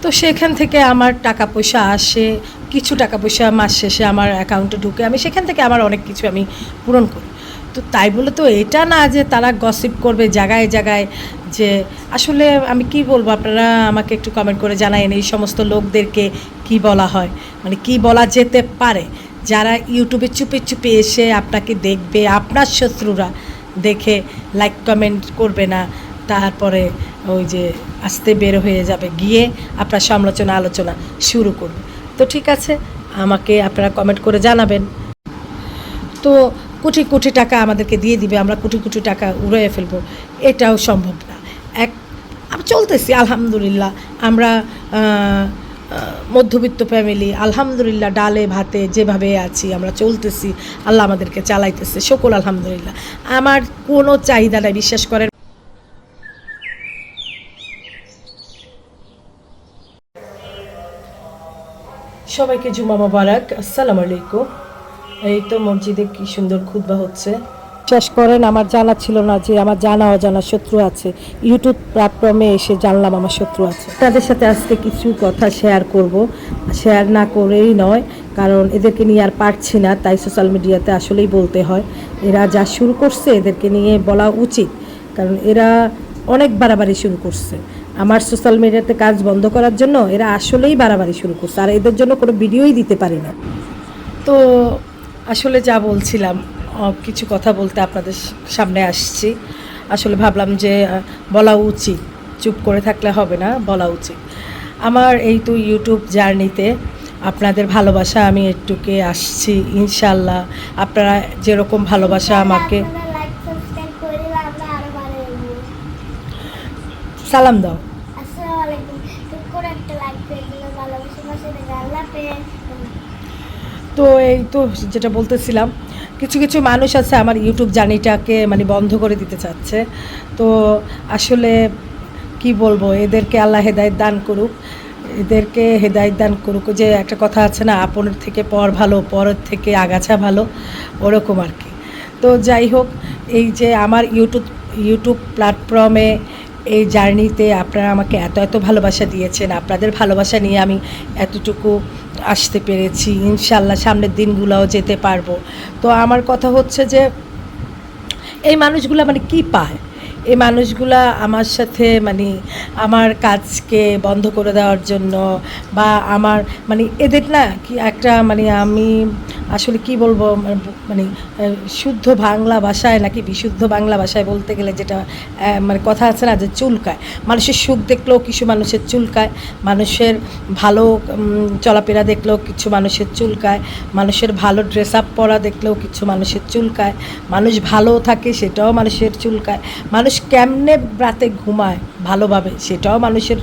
তো সেখান থেকে আমার টাকা পয়সা আসে, কিছু টাকা পয়সা মাস শেষে আমার অ্যাকাউন্টে ঢুকে, আমি সেখান থেকে আমার অনেক কিছু আমি পূরণ করি। তো তাই বলে তো এটা না যে তারা গসিপ করবে জায়গায় জায়গায়, যে আসলে আমি কি বলবো, আপনারা আমাকে একটু কমেন্ট করে জানায়েন এই সমস্ত লোকদেরকে কি বলা হয়, মানে কি বলা যেতে পারে, যারা ইউটিউবে চুপে চুপে এসে আপনাকে দেখবে, আপনার শত্রুরা দেখে লাইক কমেন্ট করবে না, তারপরে ওই যে আস্তে বের হয়ে যাবে, গিয়ে আপনার সমালোচনা আলোচনা শুরু করবে। তো ঠিক আছে, আমাকে আপনারা কমেন্ট করে জানাবেন। তো কোটি কোটি টাকা আমাদেরকে দিয়ে দিবে, আমরা কোটি কোটি টাকা উড়িয়ে ফেলবো, এটাও সম্ভব না। আমরা চলতেছি আলহামদুলিল্লাহ, আমরা মধ্যবিত্ত ফ্যামিলি, আলহামদুলিল্লাহ ডালে ভাতে যেভাবে আছি আমরা চলতেছি, আল্লাহ আমাদেরকে চালাইতেছে, সকল আলহামদুলিল্লাহ। আমার কোনো চাহিদা নাই, বিশ্বাস করেন। সবাইকে জুমা মোবারক, আসসালামু আলাইকুম। এই তো মসজিদে কি সুন্দর খুতবা হচ্ছে। বিশ্বাস করেন আমার জানা ছিল না যে আমার জানা অজানা শত্রু আছে, ইউটিউব প্ল্যাটফর্মে এসে জানলাম আমার শত্রু আছে। তাদের সাথে আজকে কিছু কথা শেয়ার করব, শেয়ার না করেই নয়, কারণ এদেরকে নিয়ে আর পারছি না, তাই সোশ্যাল মিডিয়াতে আসলেই বলতে হয়। এরা যা শুরু করছে এদেরকে নিয়ে বলা উচিত, কারণ এরা অনেক বাড়াবাড়ি শুরু করছে আমার সোশ্যাল মিডিয়াতে কাজ বন্ধ করার জন্য। এরা আসলেই বাড়াবাড়ি শুরু করছে, আর এদের জন্য কোনো ভিডিওই দিতে পারি না। তো আসলে যা বলছিলাম, কিছু কথা বলতে আপনাদের সামনে আসছি। আসলে ভাবলাম যে বলা উচিত, চুপ করে থাকলে হবে না, বলা উচিত। আমার এই তো ইউটিউব জার্নিতে আপনাদের ভালোবাসা আমি একটুকে আসছি, ইনশাল্লাহ আপনারা যেরকম ভালোবাসা আমাকে। সালাম দাও। তো এই তো যেটা বলতেছিলাম, কিছু কিছু মানুষ আছে আমার ইউটিউব জার্নিটাকে মানে বন্ধ করে দিতে চাচ্ছে। তো আসলে কি বলবো, এদেরকে আল্লাহ হেদায়েত দান করুক, এদেরকে হেদায়েত দান করুক। যে একটা কথা আছে না, আপনের থেকে পর ভালো, পরের থেকে আগাছা ভালো, ওরকম আর কি। তো যাই হোক, এই যে আমার ইউটিউব প্ল্যাটফর্মে এই জার্নিতে আপনারা আমাকে এত এত ভালোবাসা দিয়েছেন, আপনাদের ভালোবাসা নিয়ে আমি এতটুকু আসতে পেরেছি, ইনশাল্লাহ সামনের দিনগুলোও যেতে পারবো। তো আমার কথা হচ্ছে যে এই মানুষগুলো মানে কি পায়, এই মানুষগুলা আমার সাথে মানে আমার কাজকে বন্ধ করে দেওয়ার জন্য, বা আমার মানে এদের না কি একটা মানে আমি আসলে কি বলবো, মানে শুদ্ধ বাংলা ভাষায় নাকি বিশুদ্ধ বাংলা ভাষায় বলতে গেলে যেটা মানে কথা আছে না যে চুলকায়, মানুষের সুখ দেখলেও কিছু মানুষের চুলকায়, মানুষের ভালো চলাফেরা দেখলেও কিছু মানুষের চুলকায়, মানুষের ভালো ড্রেস আপ পরা দেখলেও কিছু মানুষের চুলকায়, মানুষ ভালো থাকে সেটাও মানুষের চুলকায়, মানুষ কেমনে রাতে ঘুমায় ভালোভাবে সেটাও মানুষের,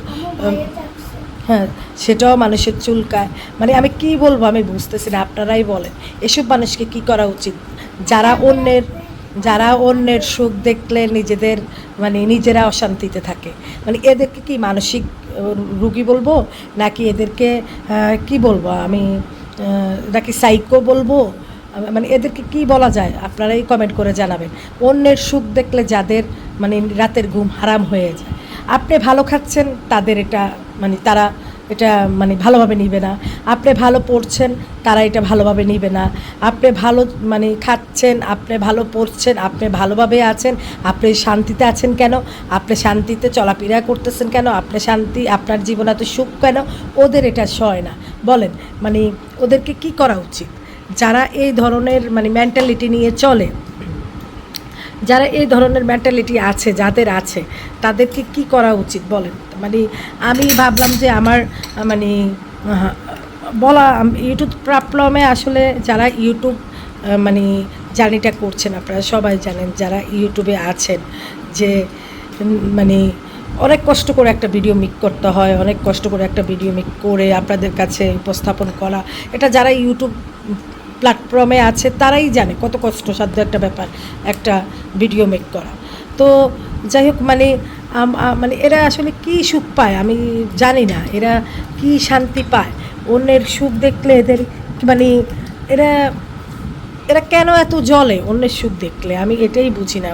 হ্যাঁ সেটাও মানুষের চুলকায়। মানে আমি কি বলবো আমি বুঝতেছি না, আপনারাই বলেন এসব মানুষকে কি করা উচিত, যারা অন্যের সুখ দেখলে নিজেদের মানে নিজেরা অশান্তিতে থাকে, মানে এদেরকে কি মানসিক রুগী বলবো, নাকি এদেরকে কি বলবো আমি, নাকি সাইকো বলবো, মানে এদেরকে কি বলা যায়, আপনারাই কমেন্ট করে জানাবেন। অন্যের সুখ দেখলে যাদের মানে রাতের ঘুম হারাম হয়ে যায়, আপনি ভালো খাচ্ছেন তাদের এটা মানে তারা এটা মানে ভালোভাবে নিবে না, আপনি ভালো পড়ছেন তারা এটা ভালোভাবে নিবে না, আপনি ভালো মানে খাচ্ছেন, আপনি ভালো পড়ছেন, আপনি ভালোভাবে আছেন, আপনি শান্তিতে আছেন কেন, আপনি শান্তিতে চলাফেরা করতেছেন কেন, আপনি শান্তি, আপনার জীবন এত সুখ কেন, ওদের এটা সয় না। বলেন মানে ওদেরকে কি করা উচিত, যারা এই ধরনের মানে মেন্টালিটি নিয়ে চলে, যারা এই ধরনের মেন্টালিটি আছে যাদের আছে তাদেরকে কি করা উচিত বলেন। মানে আমি ভাবলাম যে আমার মানে বলা ইউটিউব প্ল্যাটফর্মে আসলে যারা ইউটিউব মানে জার্নিটা করছেন, আপনারা সবাই জানেন যারা ইউটিউবে আছেন, যে মানে অনেক কষ্ট করে একটা ভিডিও মেক করতে হয়, অনেক কষ্ট করে একটা ভিডিও মেক করে আপনাদের কাছে উপস্থাপন করা, এটা যারা ইউটিউব প্ল্যাটফর্মে আছে তারাই জানে কত কষ্টসাধ্য একটা ব্যাপার একটা ভিডিও মেক করা। তো যাই হোক মানে মানে এরা আসলে কি সুখ পায় আমি জানি না, এরা কি শান্তি পায় অন্যের সুখ দেখলে, এদের মানে এরা এরা কেন এত জ্বলে অন্যের সুখ দেখলে, আমি এটাই বুঝি না।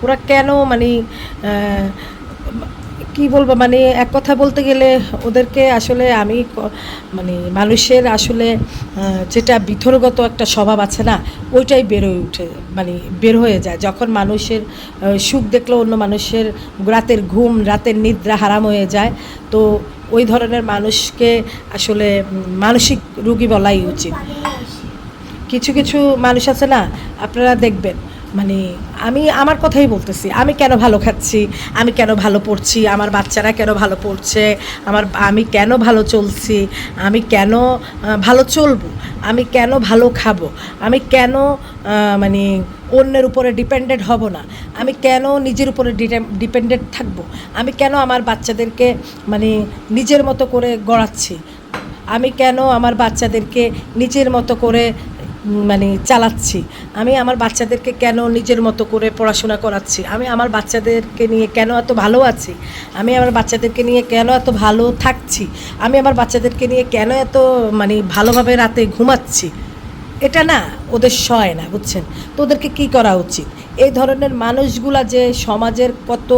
ওরা কেন মানে কি বলবো, মানে এক কথা বলতে গেলে ওদেরকে আসলে আমি মানে মানুষের আসলে যেটা বিথরগত একটা স্বভাব আছে না, ওইটাই বের হয়ে উঠে, মানে বের হয়ে যায় যখন মানুষের সুখ দেখলে অন্য মানুষের রাতের ঘুম, রাতের নিদ্রা হারাম হয়ে যায়। তো ওই ধরনের মানুষকে আসলে মানসিক রোগী বলাই উচিত। কিছু কিছু মানুষ আছে না, আপনারা দেখবেন, মানে আমি আমার কথাই বলতেছি, আমি কেন ভালো খাচ্ছি, আমি কেন ভালো পড়ছি, আমার বাচ্চারা কেন ভালো পড়ছে, আমি কেন ভালো চলছি, আমি কেন ভালো চলবো, আমি কেন ভালো খাবো, আমি কেন মানে অন্যের উপরে ডিপেন্ডেন্ট হব না, আমি কেন নিজের উপরে ডিপেন্ডেন্ট থাকবো, আমি কেন আমার বাচ্চাদেরকে মানে নিজের মতো করে গড়াচ্ছি, আমি কেন আমার বাচ্চাদেরকে নিজের মতো করে মানে চালাচ্ছি, আমি আমার বাচ্চাদেরকে কেন নিজের মতো করে পড়াশোনা করাচ্ছি, আমি আমার বাচ্চাদেরকে নিয়ে কেন এত ভালো আছি, আমি আমার বাচ্চাদেরকে নিয়ে কেন এত ভালো থাকছি, আমি আমার বাচ্চাদেরকে নিয়ে কেন এত মানে ভালোভাবে রাতে ঘুমাচ্ছি। এটা না ওদের সয় না, বুঝছেন? তো ওদেরকে কী করা উচিত? এই ধরনের মানুষগুলা যে সমাজের কত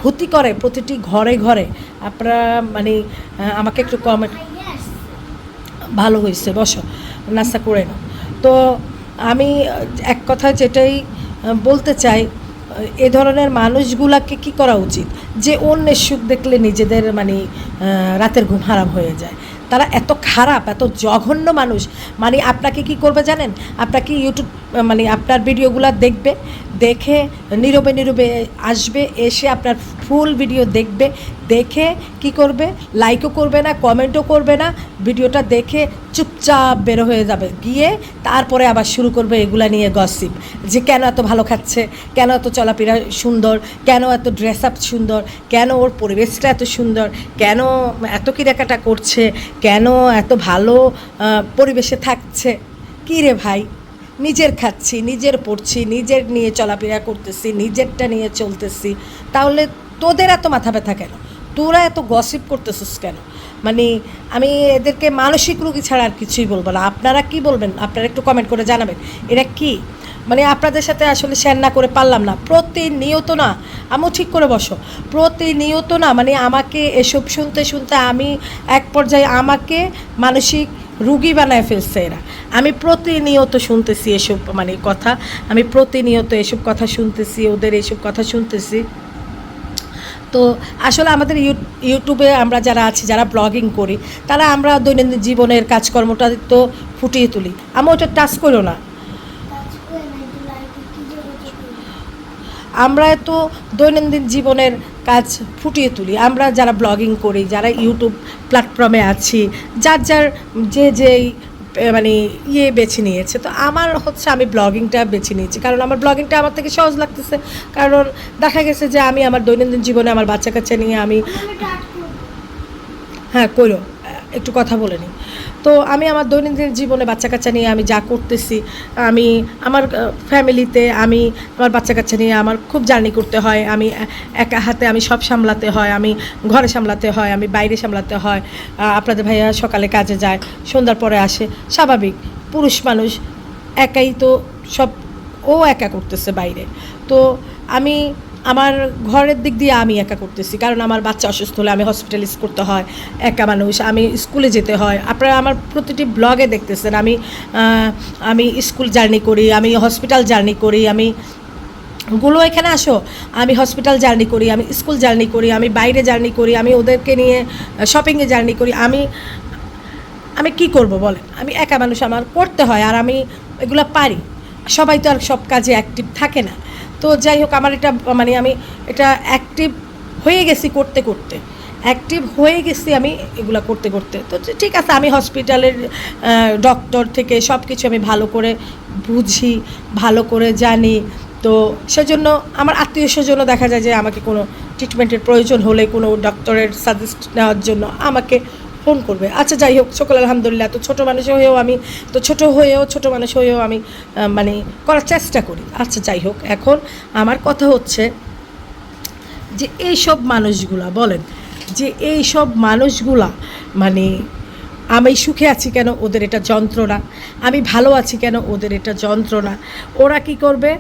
ক্ষতি করে প্রতিটি ঘরে ঘরে, আপনারা মানে আমাকে একটু কমেন্ট। ভালো হয়েছে, বসো, নাস্তা করে নাও। তো আমি এক কথা যেটাই বলতে চাই, এ ধরনের মানুষগুলাকে কি করা উচিত, যে অন্যের সুখ দেখলে নিজেদের মানে রাতের ঘুম হারাম হয়ে যায়। তারা এত খারাপ, এত জঘন্য মানুষ। মানে আপনাকে কি করবে জানেন? আপনাকে ইউটিউব মানে আপনার ভিডিওগুলো দেখবে, দেখে নীরবে নীরবে আসবে, এসে আপনার ফুল ভিডিও দেখবে, দেখে কি করবে, লাইকও করবে না, কমেন্টও করবে না, ভিডিওটা দেখে চুপচাপ বের হয়ে যাবে, গিয়ে তারপরে আবার শুরু করবে এগুলা নিয়ে গসিপ, যে কেন এত ভালো খাচ্ছে, কেন এত চলাফেরা সুন্দর, কেন এত ড্রেস আপ সুন্দর, কেন ওর পরিবেশটা এত সুন্দর, কেন এত কেনাকাটা করছে, কেন এত ভালো পরিবেশে থাকছে। কী রে ভাই, নিজের খাচ্ছি, নিজের পড়ছি, নিজের নিয়ে চলাফেরা করতেছি, নিজেরটা নিয়ে চলতেছি, তাহলে তোদের এত মাথা ব্যথা কেন? তোরা এত গসিপ করতেছিস কেন? মানে আমি এদেরকে মানসিক রোগী ছাড়া আর কিছুই বলবো না। আপনারা কি বলবেন? আপনারা একটু কমেন্ট করে জানাবেন এরা কি। মানে আপনাদের সাথে আসলে শেয়ার না করে পারলাম না। প্রতিনিয়ত না, আমিও ঠিক করে বসো, প্রতিনিয়ত না, মানে আমাকে এসব শুনতে শুনতে আমি এক পর্যায়ে আমাকে মানসিক রুগী বানায় ফেলছে এরা। আমি প্রতিনিয়ত শুনতেছি এসব মানে কথা, আমি প্রতিনিয়ত এসব কথা শুনতেছি, ওদের এসব কথা শুনতেছি। তো আসলে আমাদের ইউটিউবে আমরা যারা আছি, যারা ব্লগিং করি, তারা আমরা দৈনন্দিন জীবনের কাজকর্মটা তো ফুটিয়ে তুলি। আমি ওটা টাচ করো না, আমরা তো দৈনন্দিন জীবনের কাজ ফুটিয়ে তুলি। আমরা যারা ব্লগিং করি, যারা ইউটিউব প্ল্যাটফর্মে আছি, যার যার যেই মানে বেছে নিয়েছে। তো আমার হচ্ছে আমি ব্লগিংটা বেছে নিয়েছি, কারণ আমার ব্লগিংটা আমার থেকে সহজ লাগতেছে। কারণ দেখা গেছে যে আমি আমার দৈনন্দিন জীবনে আমার বাচ্চা কাচ্চা নিয়ে আমি, হ্যাঁ করো, একটু কথা বলে নিই। তো আমি আমার দৈনন্দিন জীবনে বাচ্চা কাচ্চা নিয়ে আমি যা করতেছি, আমি আমার ফ্যামিলিতে আমি আমার বাচ্চা কাচ্চা নিয়ে আমার খুব জার্নি করতে হয়। আমি একা হাতে আমি সব সামলাতে হয়, আমি ঘরে সামলাতে হয়, আমি বাইরে সামলাতে হয়। আপনাদের ভাইয়া সকালে কাজে যায়, সন্ধ্যার পরে আসে, স্বাভাবিক পুরুষ মানুষ একাই তো সব, ও একা করতেছে বাইরে। তো আমি আমার ঘরের দিক দিয়ে আমি একা করতেছি, কারণ আমার বাচ্চা অসুস্থ হলে আমি হসপিটালাইজ করতে হয়, একা মানুষ, আমি স্কুলে যেতে হয়। আপনারা আমার প্রতিটি ব্লগে দেখতেছেন আমি স্কুল জার্নি করি, আমি হসপিটাল জার্নি করি, আমি গুলো এখানে আসো, আমি হসপিটাল জার্নি করি, আমি স্কুল জার্নি করি, আমি বাইরে জার্নি করি, আমি ওদেরকে নিয়ে শপিংয়ে জার্নি করি। আমি কি করব বলেন? আমি একা মানুষ, আমার করতে হয়, আর আমি এগুলো পারি। সবাই তো আর সব কাজে অ্যাক্টিভ থাকে না। তো যাই হোক, আমার এটা মানে আমি এটা অ্যাক্টিভ হয়ে গেছি করতে করতে, অ্যাক্টিভ হয়ে গেছি আমি এগুলো করতে করতে। তো ঠিক আছে, আমি হসপিটালের ডক্টর থেকে সব কিছু আমি ভালো করে বুঝি, ভালো করে জানি। তো সেজন্য আমার আত্মীয় স্বজনও দেখা যায় যে আমাকে কোনো ট্রিটমেন্টের প্রয়োজন হলে, কোনো ডক্টরের সাজেস্ট নেওয়ার জন্য আমাকে ফোন করবে। আচ্ছা যাই হোক, সকল আলহামদুলিল্লাহ। তো ছোটো মানুষ হয়েও আমি, তো ছোটো মানুষ হয়েও আমি মানে করার চেষ্টা করি। আচ্ছা যাই হোক, এখন আমার কথা হচ্ছে যে এই সব মানুষগুলা বলেন, যে এই সব মানুষগুলা মানে আমি সুখে আছি কেন, ওদের এটা যন্ত্রণা। আমি ভালো আছি কেন, ওদের এটা যন্ত্রণা। ওরা কি করবে,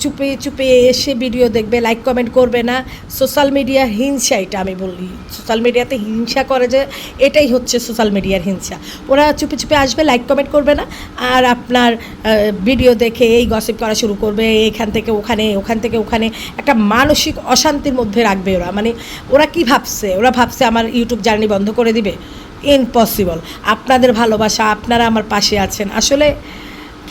চুপে চুপে এসে ভিডিও দেখবে, লাইক কমেন্ট করবে না। সোশ্যাল মিডিয়া হিংসা, এটা আমি বলি, সোশ্যাল মিডিয়াতে হিংসা করে যে, এটাই হচ্ছে সোশ্যাল মিডিয়ার হিংসা। ওরা চুপে চুপে আসবে, লাইক কমেন্ট করবে না, আর আপনার ভিডিও দেখে এই গসিপ করা শুরু করবে, এইখান থেকে ওখানে, ওখান থেকে ওখানে, একটা মানসিক অশান্তির মধ্যে রাখবে ওরা। মানে ওরা কি ভাবছে, ওরা ভাবছে আমার ইউটিউব জার্নি বন্ধ করে দিবে। ইম্পসিবল। আপনাদের ভালোবাসা, আপনারা আমার পাশে আছেন। আসলে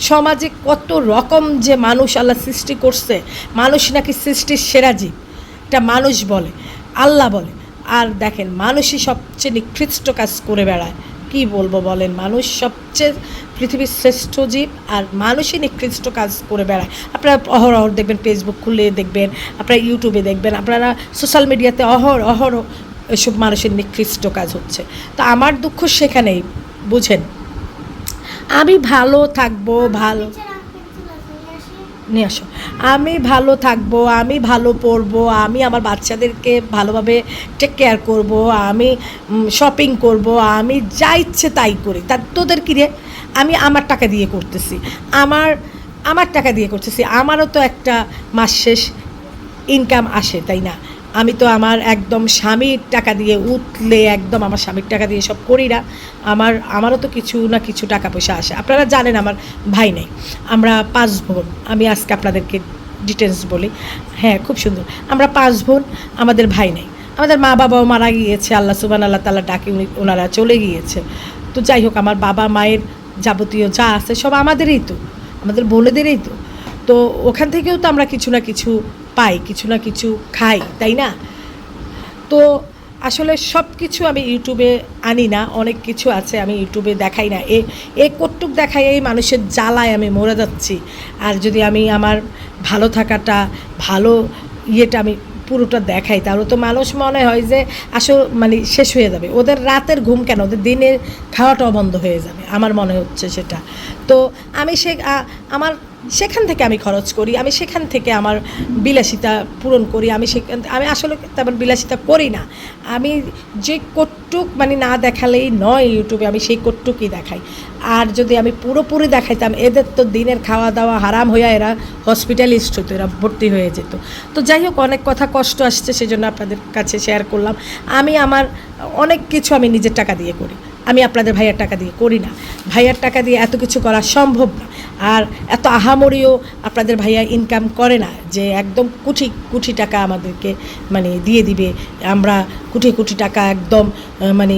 সমাজে কত রকম যে মানুষ আল্লাহ সৃষ্টি করছে, মানুষ নাকি সৃষ্টির সেরা জীব, এটা মানুষ বলে, আল্লাহ বলে। আর দেখেন, মানুষই সবচেয়ে নিকৃষ্ট কাজ করে বেড়ায়। কি বলবো বলেন, মানুষ সবচেয়ে পৃথিবীর শ্রেষ্ঠ জীব, আর মানুষই নিকৃষ্ট কাজ করে বেড়ায়। আপনারা অহরহ দেখবেন, ফেসবুক খুলে দেখবেন, আপনারা ইউটিউবে দেখবেন, আপনারা সোশ্যাল মিডিয়াতে অহরহ এসব মানুষের নিকৃষ্ট কাজ হচ্ছে। তো আমার দুঃখ সেখানেই, বুঝেন। আমি ভালো থাকবো, ভালো নিয়ে আসো, আমি ভালো থাকবো, আমি ভালো পড়বো, আমি আমার বাচ্চাদেরকে ভালোভাবে টেক কেয়ার করবো, আমি শপিং করব, আমি যা ইচ্ছে তাই করি। তা তোদের কী রে? আমি আমার টাকা দিয়ে করতেছি, আমার টাকা দিয়ে করতেছি, আমারও তো একটা মাস শেষ ইনকাম আসে, তাই না? আমি তো একদম স্বামীর টাকা দিয়ে উঠলে, একদম আমার স্বামীর টাকা দিয়ে সব করি না। আমারও তো কিছু না কিছু টাকা পয়সা আসে। আপনারা জানেন আমার ভাই নেই, আমরা 5 বোন। আমি আজকে আপনাদেরকে ডিটেলস বলি। হ্যাঁ, খুব সুন্দর। আমরা 5 বোন, আমাদের ভাই নেই। আমাদের মা বাবাও মারা গিয়েছে, আল্লাহ সুবহানাহু ওয়া তাআলা ডাকে ওনারা চলে গিয়েছে। তো যাই হোক, আমার বাবা মায়ের যাবতীয় যা আছে সব আমাদেরই তো, আমাদের বোনেদেরই তো। তো ওখান থেকেও তো আমরা কিছু না কিছু পাই, কিছু না কিছু খাই, তাই না? তো আসলে সব কিছু আমি ইউটিউবে আনি না, অনেক কিছু আছে আমি ইউটিউবে দেখাই না। এ কটুক দেখাই, এই মানুষের জ্বালায় আমি মরে যাচ্ছি। আর যদি আমি আমার ভালো থাকাটা, ভালো ইয়েটা আমি পুরোটা দেখাই, তাহলে তো মানুষ মনে হয় যে মানে শেষ হয়ে যাবে। ওদের রাতের ঘুম কেন, ওদের দিনের খাওয়াটাও বন্ধ হয়ে যাবে, আমার মনে হচ্ছে সেটা। তো আমি আমার সেখান থেকে আমি খরচ করি, আমি সেখান থেকে আমার বিলাসিতা পূরণ করি। আমি আসলে তেমন বিলাসিতা করি না। আমি যে কটুক মানে না দেখালেই নয় ইউটিউবে, আমি সেই কটুকই দেখাই। আর যদি আমি পুরোপুরি দেখাইতাম, এদের তো দিনের খাওয়া দাওয়া হারাম হইয়া এরা হসপিটালিস্ট হতো, এরা ভর্তি হয়ে যেত। তো যাই হোক, অনেক কথা কষ্ট আসছে, সেজন্য আপনাদের কাছে শেয়ার করলাম। আমি আমার অনেক কিছু আমি নিজের টাকা দিয়ে করি, আমি আপনাদের ভাইয়ার টাকা দিয়ে করি না। ভাইয়ার টাকা দিয়ে এত কিছু করা সম্ভব না। আর এত আহামরিও আপনাদের ভাইয়া ইনকাম করে না যে একদম কোটি কোটি টাকা আমাদেরকে মানে দিয়ে দিবে, আমরা কোটি কোটি টাকা একদম মানে